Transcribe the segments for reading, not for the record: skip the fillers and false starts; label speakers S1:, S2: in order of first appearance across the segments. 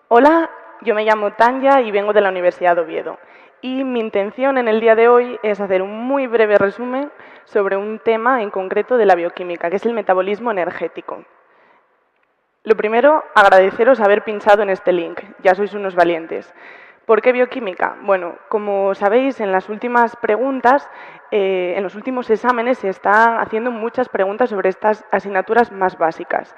S1: Hola, yo me llamo Tanya y vengo de la Universidad de Oviedo. Y mi intención en el día de hoy es hacer un muy breve resumen sobre un tema en concreto de la bioquímica, que es el metabolismo energético. Lo primero, agradeceros haber pinchado en este link, ya sois unos valientes. ¿Por qué bioquímica? Bueno, como sabéis, en las últimas preguntas, en los últimos exámenes se están haciendo muchas preguntas sobre estas asignaturas más básicas.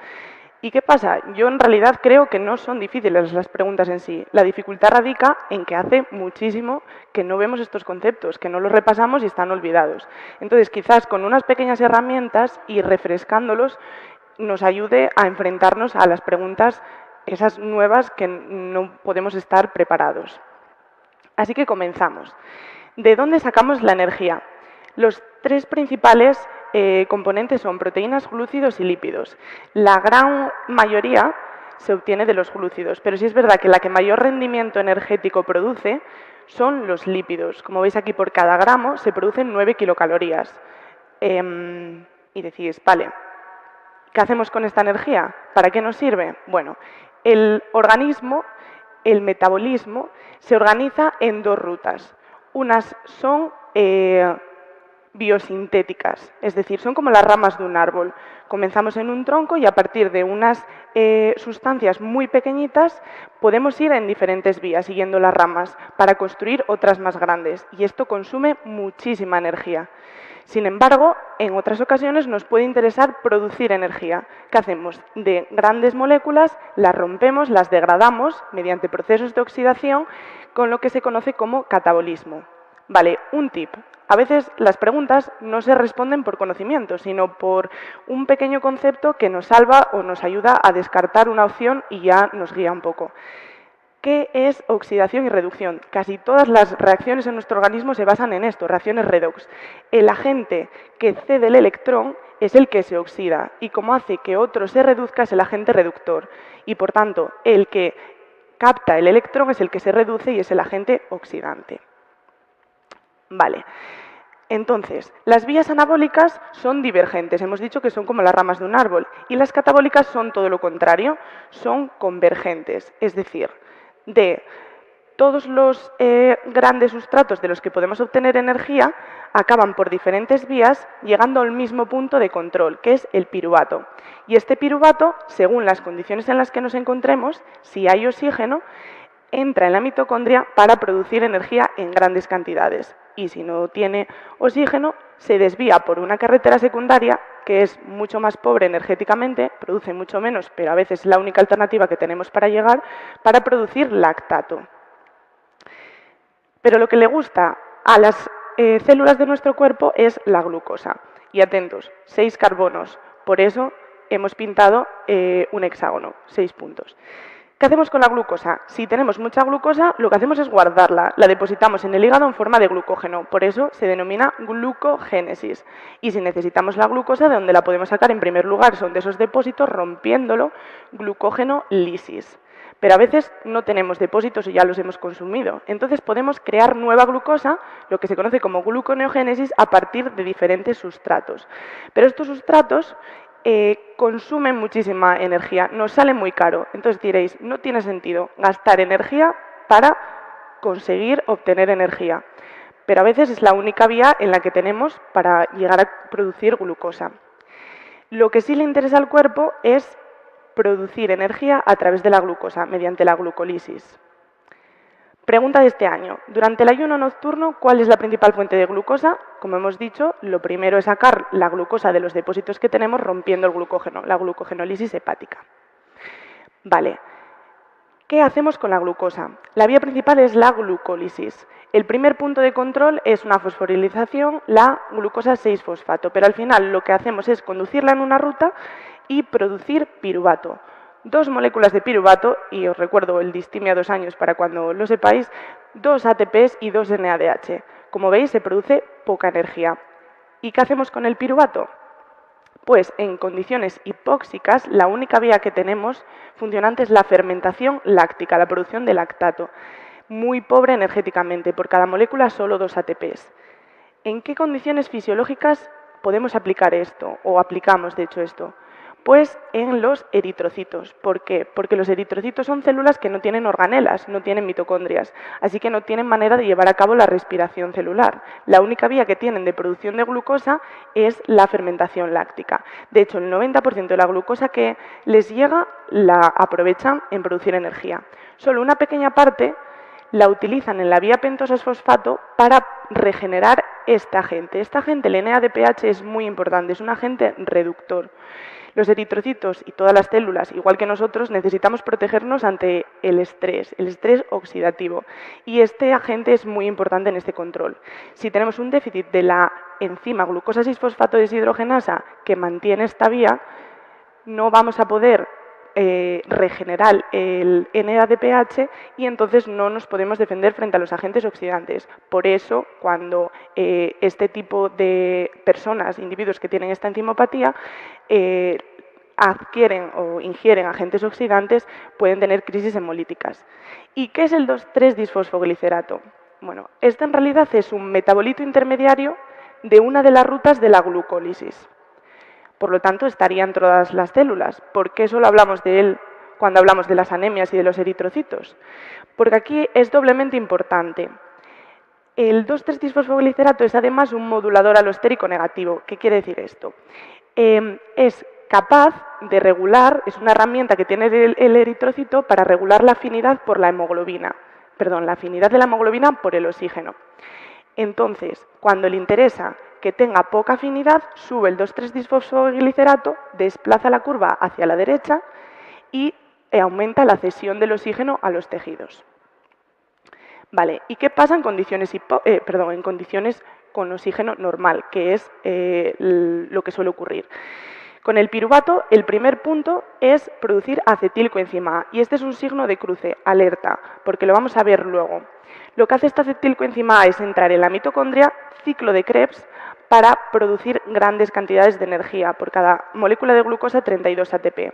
S1: ¿Y qué pasa? Yo en realidad creo que no son difíciles las preguntas en sí. La dificultad radica en que hace muchísimo que no vemos estos conceptos, que no los repasamos y están olvidados. Entonces, quizás con unas pequeñas herramientas y refrescándolos nos ayude a enfrentarnos a las preguntas esas nuevas que no podemos estar preparados. Así que comenzamos. ¿De dónde sacamos la energía? Los tres principales componentes son proteínas, glúcidos y lípidos. La gran mayoría se obtiene de los glúcidos, pero sí es verdad que la que mayor rendimiento energético produce son los lípidos. Como veis aquí, por cada gramo se producen 9 kilocalorías. Y decís, vale, ¿qué hacemos con esta energía? ¿Para qué nos sirve? Bueno, el organismo, el metabolismo, se organiza en dos rutas. Unas son biosintéticas, es decir, son como las ramas de un árbol. Comenzamos en un tronco y a partir de unas sustancias muy pequeñitas podemos ir en diferentes vías siguiendo las ramas para construir otras más grandes y esto consume muchísima energía. Sin embargo, en otras ocasiones nos puede interesar producir energía. ¿Qué hacemos? De grandes moléculas las rompemos, las degradamos mediante procesos de oxidación con lo que se conoce como catabolismo. Vale, un tip. A veces las preguntas no se responden por conocimiento, sino por un pequeño concepto que nos salva o nos ayuda a descartar una opción y ya nos guía un poco. ¿Qué es oxidación y reducción? Casi todas las reacciones en nuestro organismo se basan en esto, reacciones redox. El agente que cede el electrón es el que se oxida y como hace que otro se reduzca es el agente reductor. Y por tanto, el que capta el electrón es el que se reduce y es el agente oxidante. Vale. Entonces, las vías anabólicas son divergentes, hemos dicho que son como las ramas de un árbol, y las catabólicas son todo lo contrario, son convergentes, es decir, de todos los grandes sustratos de los que podemos obtener energía acaban por diferentes vías llegando al mismo punto de control, que es el piruvato. Y este piruvato, según las condiciones en las que nos encontremos, si hay oxígeno, entra en la mitocondria para producir energía en grandes cantidades. Y si no tiene oxígeno, se desvía por una carretera secundaria que es mucho más pobre energéticamente, produce mucho menos, pero a veces es la única alternativa que tenemos para llegar, para producir lactato. Pero lo que le gusta a las células de nuestro cuerpo es la glucosa. Y atentos, 6 carbonos. Por eso hemos pintado un hexágono, 6 puntos. ¿Qué hacemos con la glucosa? Si tenemos mucha glucosa, lo que hacemos es guardarla. La depositamos en el hígado en forma de glucógeno. Por eso se denomina glucogénesis. Y si necesitamos la glucosa, de donde la podemos sacar en primer lugar son de esos depósitos, rompiéndolo, glucógeno-lisis. Pero a veces no tenemos depósitos y ya los hemos consumido. Entonces podemos crear nueva glucosa, lo que se conoce como gluconeogénesis, a partir de diferentes sustratos. Pero estos sustratos consumen muchísima energía, nos sale muy caro. Entonces diréis, no tiene sentido gastar energía para conseguir obtener energía. Pero a veces es la única vía en la que tenemos para llegar a producir glucosa. Lo que sí le interesa al cuerpo es producir energía a través de la glucosa, mediante la glucólisis. Pregunta de este año. Durante el ayuno nocturno, ¿cuál es la principal fuente de glucosa? Como hemos dicho, lo primero es sacar la glucosa de los depósitos que tenemos rompiendo el glucógeno, la glucogenólisis hepática. Vale. ¿Qué hacemos con la glucosa? La vía principal es la glucólisis. El primer punto de control es una fosforilización, la glucosa 6-fosfato, pero al final lo que hacemos es conducirla en una ruta y producir piruvato. 2 moléculas de piruvato, y os recuerdo el distimio a 2 años para cuando lo sepáis, 2 ATPs y 2 NADH. Como veis, se produce poca energía. ¿Y qué hacemos con el piruvato? Pues en condiciones hipóxicas, la única vía que tenemos funcionante es la fermentación láctica, la producción de lactato, muy pobre energéticamente, por cada molécula solo 2 ATPs. ¿En qué condiciones fisiológicas podemos aplicar esto, o aplicamos de hecho esto? Pues en los eritrocitos. ¿Por qué? Porque los eritrocitos son células que no tienen organelas, no tienen mitocondrias, así que no tienen manera de llevar a cabo la respiración celular. La única vía que tienen de producción de glucosa es la fermentación láctica. De hecho, el 90% de la glucosa que les llega la aprovechan en producir energía. Solo una pequeña parte la utilizan en la vía pentosa-fosfato para regenerar este agente. Este agente, el NADPH, es muy importante, es un agente reductor. Los eritrocitos y todas las células, igual que nosotros, necesitamos protegernos ante el estrés oxidativo. Y este agente es muy importante en este control. Si tenemos un déficit de la enzima glucosa 6-fosfato deshidrogenasa que mantiene esta vía, no vamos a poder regenerar el NADPH y entonces no nos podemos defender frente a los agentes oxidantes. Por eso, cuando este tipo de personas, individuos que tienen esta enzimopatía, adquieren o ingieren agentes oxidantes, pueden tener crisis hemolíticas. ¿Y qué es el 2,3-disfosfoglicerato? Bueno, este en realidad es un metabolito intermediario de una de las rutas de la glucólisis. Por lo tanto, estaría en todas las células. ¿Por qué solo hablamos de él cuando hablamos de las anemias y de los eritrocitos? Porque aquí es doblemente importante. El 2,3-disfosfoglicerato es además un modulador alostérico negativo. ¿Qué quiere decir esto? Es capaz de regular, es una herramienta que tiene el eritrocito para regular la afinidad por la hemoglobina. Perdón, la afinidad de la hemoglobina por el oxígeno. Entonces, cuando le interesa que tenga poca afinidad, sube el 2,3-disfosfoglicerato, desplaza la curva hacia la derecha y aumenta la cesión del oxígeno a los tejidos. Vale, ¿y qué pasa en condiciones, en condiciones con oxígeno normal, que es lo que suele ocurrir? Con el piruvato, el primer punto es producir acetilcoenzima A, y este es un signo de cruce, alerta, porque lo vamos a ver luego. Lo que hace esta acetilcoenzima A es entrar en la mitocondria, ciclo de Krebs, para producir grandes cantidades de energía, por cada molécula de glucosa 32 ATP.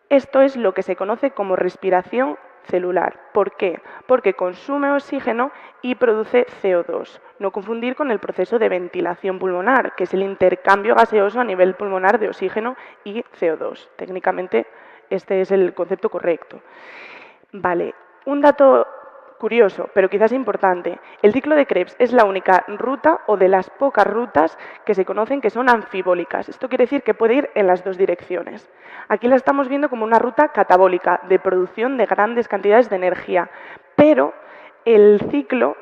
S1: Esto es lo que se conoce como respiración celular. ¿Por qué? Porque consume oxígeno y produce CO2. No confundir con el proceso de ventilación pulmonar, que es el intercambio gaseoso a nivel pulmonar de oxígeno y CO2. Técnicamente este es el concepto correcto. Vale, un dato curioso, pero quizás importante. El ciclo de Krebs es la única ruta o de las pocas rutas que se conocen que son anfibólicas. Esto quiere decir que puede ir en las dos direcciones. Aquí la estamos viendo como una ruta catabólica de producción de grandes cantidades de energía, pero el ciclo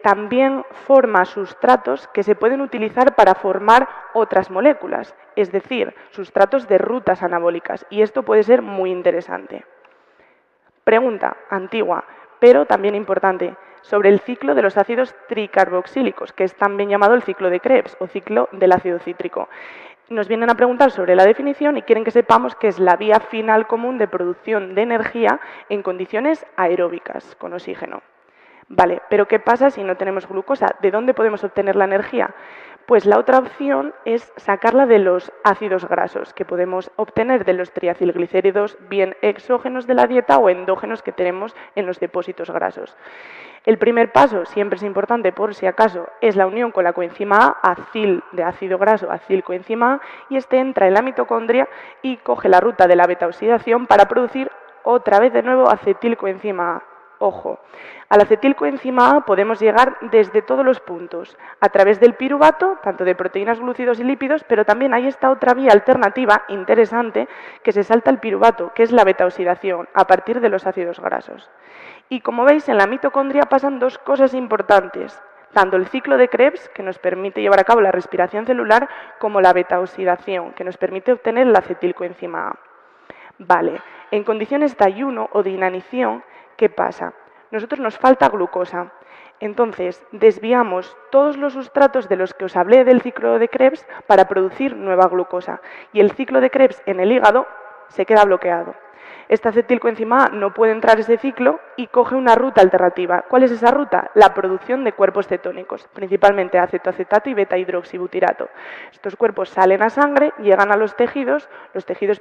S1: también forma sustratos que se pueden utilizar para formar otras moléculas, es decir, sustratos de rutas anabólicas, y esto puede ser muy interesante. Pregunta antigua, pero también importante, sobre el ciclo de los ácidos tricarboxílicos, que es también llamado el ciclo de Krebs o ciclo del ácido cítrico. Nos vienen a preguntar sobre la definición y quieren que sepamos que es la vía final común de producción de energía en condiciones aeróbicas con oxígeno. Vale, pero ¿qué pasa si no tenemos glucosa? ¿De dónde podemos obtener la energía? Pues la otra opción es sacarla de los ácidos grasos que podemos obtener de los triacilglicéridos, bien exógenos de la dieta o endógenos que tenemos en los depósitos grasos. El primer paso, siempre es importante por si acaso, es la unión con la coenzima A, acil de ácido graso, acilcoenzima A, y este entra en la mitocondria y coge la ruta de la beta-oxidación para producir otra vez de nuevo acetilcoenzima A. Ojo, al acetilcoenzima A podemos llegar desde todos los puntos, a través del piruvato, tanto de proteínas, glúcidos y lípidos, pero también hay esta otra vía alternativa interesante que se salta el piruvato, que es la beta-oxidación, a partir de los ácidos grasos. Y como veis, en la mitocondria pasan dos cosas importantes, tanto el ciclo de Krebs, que nos permite llevar a cabo la respiración celular, como la beta-oxidación, que nos permite obtener la acetilcoenzima A. Vale, en condiciones de ayuno o de inanición, ¿qué pasa? Nosotros nos falta glucosa. Entonces, desviamos todos los sustratos de los que os hablé del ciclo de Krebs para producir nueva glucosa. Y el ciclo de Krebs en el hígado se queda bloqueado. Esta acetilcoenzima A no puede entrar ese ciclo y coge una ruta alternativa. ¿Cuál es esa ruta? La producción de cuerpos cetónicos, principalmente acetoacetato y beta-hidroxibutirato. Estos cuerpos salen a sangre, llegan a los tejidos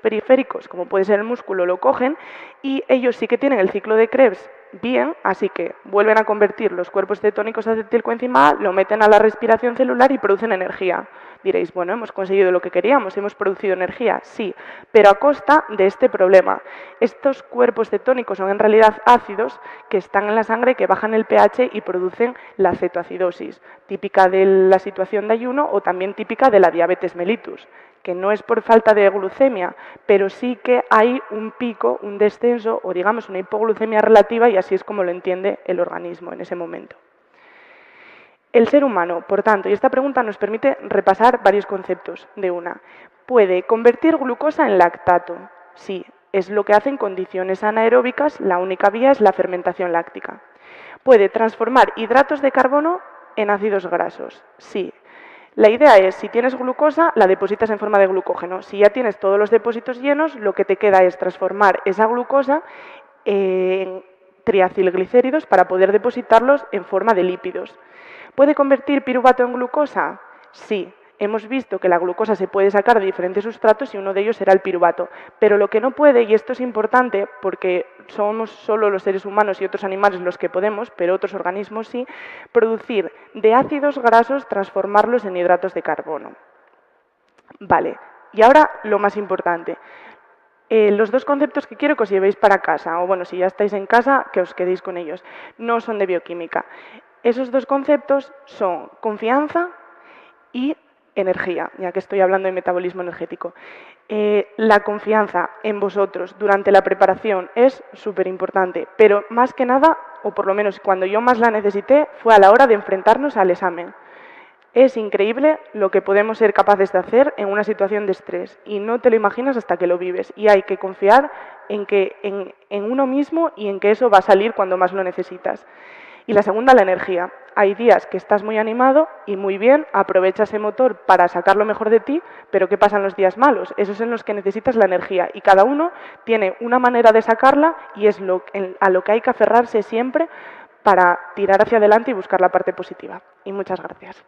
S1: periféricos, como puede ser el músculo, lo cogen y ellos sí que tienen el ciclo de Krebs bien, así que vuelven a convertir los cuerpos cetónicos a acetilcoenzima A, lo meten a la respiración celular y producen energía. Diréis, bueno, hemos conseguido lo que queríamos, hemos producido energía, sí, pero a costa de este problema. Estos cuerpos cetónicos son en realidad ácidos que están en la sangre, que bajan el pH y producen la cetoacidosis, típica de la situación de ayuno o también típica de la diabetes mellitus, que no es por falta de glucemia, pero sí que hay un pico, un descenso o digamos una hipoglucemia relativa y así es como lo entiende el organismo en ese momento. El ser humano, por tanto, y esta pregunta nos permite repasar varios conceptos de una. ¿Puede convertir glucosa en lactato? Sí, es lo que hace en condiciones anaeróbicas, la única vía es la fermentación láctica. ¿Puede transformar hidratos de carbono en ácidos grasos? Sí. La idea es, si tienes glucosa, la depositas en forma de glucógeno. Si ya tienes todos los depósitos llenos, lo que te queda es transformar esa glucosa en triacilglicéridos para poder depositarlos en forma de lípidos. ¿Puede convertir piruvato en glucosa? Sí. Hemos visto que la glucosa se puede sacar de diferentes sustratos y uno de ellos será el piruvato. Pero lo que no puede, y esto es importante porque somos solo los seres humanos y otros animales los que podemos, pero otros organismos sí, producir de ácidos grasos, transformarlos en hidratos de carbono. Vale, y ahora lo más importante. Los dos conceptos que quiero que os llevéis para casa, o bueno, si ya estáis en casa, que os quedéis con ellos, no son de bioquímica. Esos dos conceptos son confianza y energía, ya que estoy hablando de metabolismo energético. La confianza en vosotros durante la preparación es súper importante, pero más que nada, o por lo menos cuando yo más la necesité, fue a la hora de enfrentarnos al examen. Es increíble lo que podemos ser capaces de hacer en una situación de estrés y no te lo imaginas hasta que lo vives. Y hay que confiar en uno mismo y en que eso va a salir cuando más lo necesitas. Y la segunda, la energía. Hay días que estás muy animado y muy bien, aprovecha ese motor para sacar lo mejor de ti, pero ¿qué pasa en los días malos? Esos en los que necesitas la energía y cada uno tiene una manera de sacarla y es a lo que hay que aferrarse siempre para tirar hacia adelante y buscar la parte positiva. Y muchas gracias.